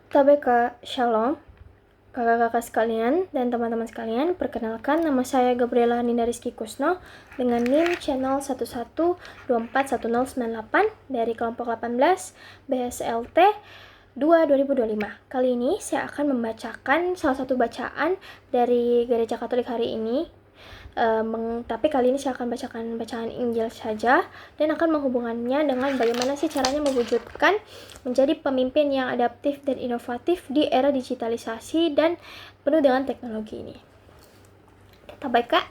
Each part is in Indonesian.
TBK Shalom, kakak-kakak sekalian dan teman-teman sekalian. Perkenalkan, nama saya Gabriela Ninda Rizky Kusno dengan NIM channel 11241098 dari kelompok 18 BSLT 2025. Kali ini saya akan membacakan salah satu bacaan dari Gereja Katolik hari ini. Tapi kali ini saya akan bacakan bacaan Injil saja dan akan menghubungannya dengan bagaimana sih caranya mewujudkan menjadi pemimpin yang adaptif dan inovatif di era digitalisasi dan penuh dengan teknologi ini. Kita baca.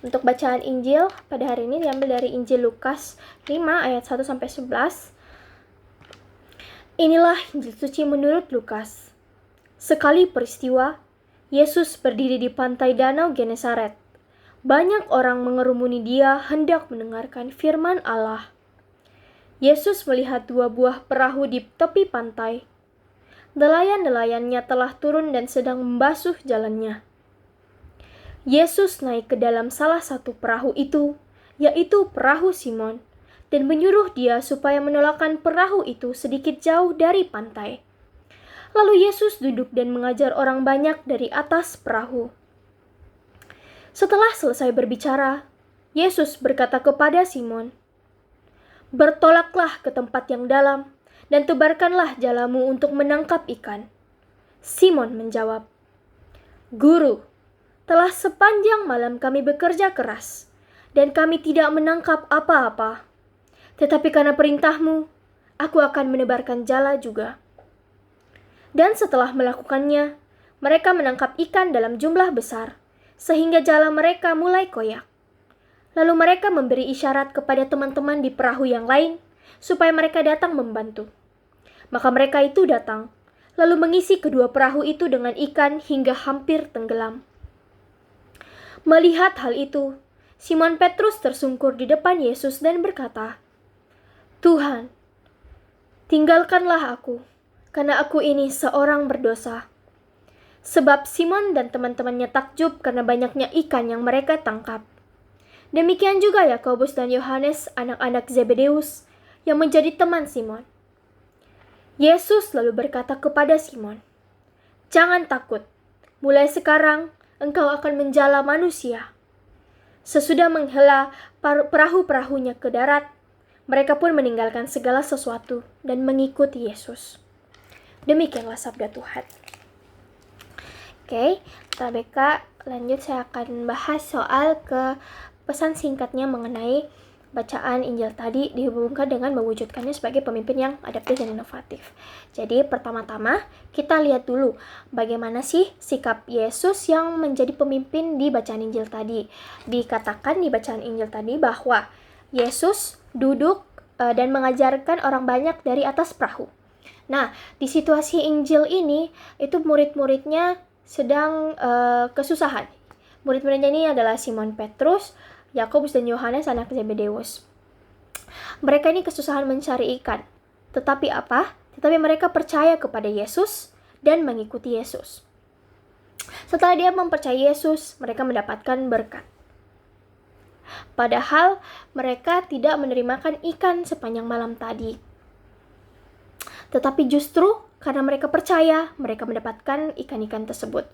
Untuk bacaan Injil pada hari ini diambil dari Injil Lukas 5 ayat 1-11. Inilah Injil suci menurut Lukas. Sekali peristiwa, Yesus berdiri di pantai danau Genesaret. Banyak orang mengerumuni dia hendak mendengarkan firman Allah. Yesus melihat 2 buah perahu di tepi pantai. Nelayan-nelayannya telah turun dan sedang membasuh jalannya. Yesus naik ke dalam salah satu perahu itu, yaitu perahu Simon, dan menyuruh dia supaya menolakkan perahu itu sedikit jauh dari pantai. Lalu Yesus duduk dan mengajar orang banyak dari atas perahu. Setelah selesai berbicara, Yesus berkata kepada Simon, "Bertolaklah ke tempat yang dalam dan tebarkanlah jalamu untuk menangkap ikan." Simon menjawab, "Guru, telah sepanjang malam kami bekerja keras dan kami tidak menangkap apa-apa. Tetapi karena perintahmu, aku akan menebarkan jala juga." Dan setelah melakukannya, mereka menangkap ikan dalam jumlah besar, sehingga jala mereka mulai koyak. Lalu mereka memberi isyarat kepada teman-teman di perahu yang lain, supaya mereka datang membantu. Maka mereka itu datang, lalu mengisi kedua perahu itu dengan ikan hingga hampir tenggelam. Melihat hal itu, Simon Petrus tersungkur di depan Yesus dan berkata, "Tuhan, tinggalkanlah aku, karena aku ini seorang berdosa." Sebab Simon dan teman-temannya takjub karena banyaknya ikan yang mereka tangkap. Demikian juga Yakobus dan Yohanes, anak-anak Zebedeus, yang menjadi teman Simon. Yesus lalu berkata kepada Simon, "Jangan takut, mulai sekarang engkau akan menjala manusia." Sesudah menghela perahu-perahunya ke darat, mereka pun meninggalkan segala sesuatu dan mengikuti Yesus. Demikianlah sabda Tuhan. Oke, TBK lanjut saya akan bahas soal pesan singkatnya mengenai bacaan Injil tadi dihubungkan dengan mewujudkannya sebagai pemimpin yang adaptif dan inovatif. Jadi pertama-tama kita lihat dulu bagaimana sih sikap Yesus yang menjadi pemimpin di bacaan Injil tadi. Dikatakan di bacaan Injil tadi bahwa Yesus duduk dan mengajarkan orang banyak dari atas perahu. Nah, di situasi Injil ini itu murid-muridnya sedang kesusahan. Murid-muridnya ini adalah Simon Petrus, Yakobus dan Yohanes, anak Zebedeus. Mereka ini kesusahan mencari ikan. Tetapi apa? Tetapi mereka percaya kepada Yesus dan mengikuti Yesus. Setelah dia mempercayai Yesus, mereka mendapatkan berkat. Padahal mereka tidak menerimakan ikan sepanjang malam tadi. Tetapi justru karena mereka percaya, mereka mendapatkan ikan-ikan tersebut.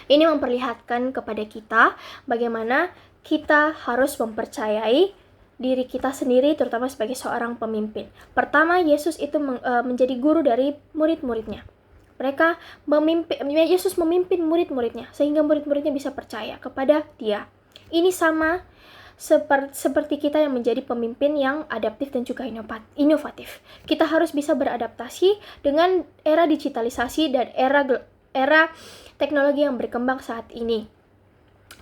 Ini memperlihatkan kepada kita bagaimana kita harus mempercayai diri kita sendiri, terutama sebagai seorang pemimpin. Pertama, Yesus itu menjadi guru dari murid-muridnya. Yesus memimpin murid-muridnya, sehingga murid-muridnya bisa percaya kepada dia. Ini sama seperti kita yang menjadi pemimpin yang adaptif dan juga inovatif. Kita harus bisa beradaptasi dengan era digitalisasi dan era teknologi yang berkembang saat ini.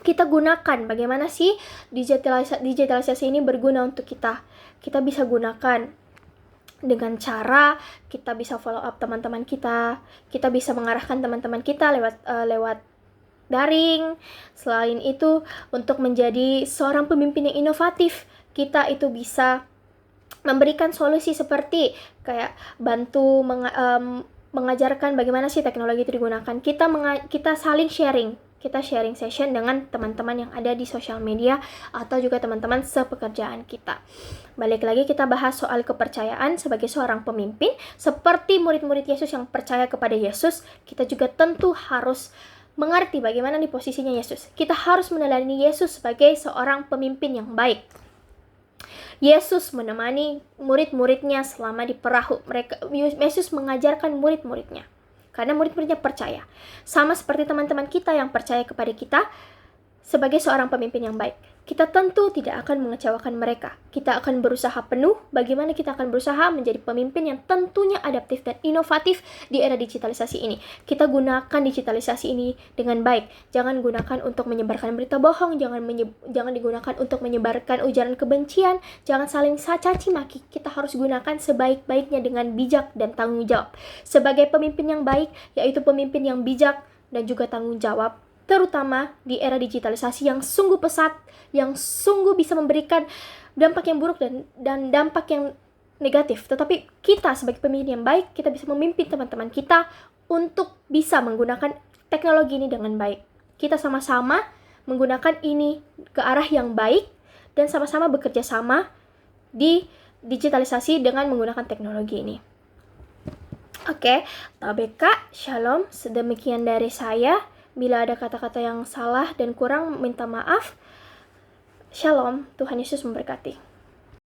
Kita gunakan bagaimana sih digitalisasi ini berguna untuk kita. Kita bisa gunakan dengan cara kita bisa follow up teman-teman kita bisa mengarahkan teman-teman kita lewat daring. Selain itu, untuk menjadi seorang pemimpin yang inovatif, kita itu bisa memberikan solusi seperti kayak bantu mengajarkan bagaimana sih teknologi itu digunakan. Kita saling sharing kita sharing session dengan teman-teman yang ada di sosial media atau juga teman-teman sepekerjaan kita. Balik lagi kita bahas soal kepercayaan sebagai seorang pemimpin. Seperti murid-murid Yesus yang percaya kepada Yesus, kita juga tentu harus mengerti bagaimana di posisinya Yesus. Kita harus meneladani Yesus sebagai seorang pemimpin yang baik. Yesus menemani murid-muridnya selama di perahu. Yesus mengajarkan murid-muridnya. Karena murid-muridnya percaya. Sama seperti teman-teman kita yang percaya kepada kita sebagai seorang pemimpin yang baik. Kita tentu tidak akan mengecewakan mereka. Kita akan berusaha penuh bagaimana kita akan berusaha menjadi pemimpin yang tentunya adaptif dan inovatif di era digitalisasi ini. Kita gunakan digitalisasi ini dengan baik. Jangan gunakan untuk menyebarkan berita bohong, jangan digunakan untuk menyebarkan ujaran kebencian, jangan saling caci maki. Kita harus gunakan sebaik-baiknya dengan bijak dan tanggung jawab. Sebagai pemimpin yang baik, yaitu pemimpin yang bijak dan juga tanggung jawab, terutama di era digitalisasi yang sungguh pesat, yang sungguh bisa memberikan dampak yang buruk dan dampak yang negatif. Tetapi kita sebagai pemimpin yang baik, kita bisa memimpin teman-teman kita untuk bisa menggunakan teknologi ini dengan baik. Kita sama-sama menggunakan ini ke arah yang baik dan sama-sama bekerja sama di digitalisasi dengan menggunakan teknologi ini. Oke, TBK, Shalom, sedemikian dari saya. Bila ada kata-kata yang salah dan kurang, minta maaf. Shalom, Tuhan Yesus memberkati.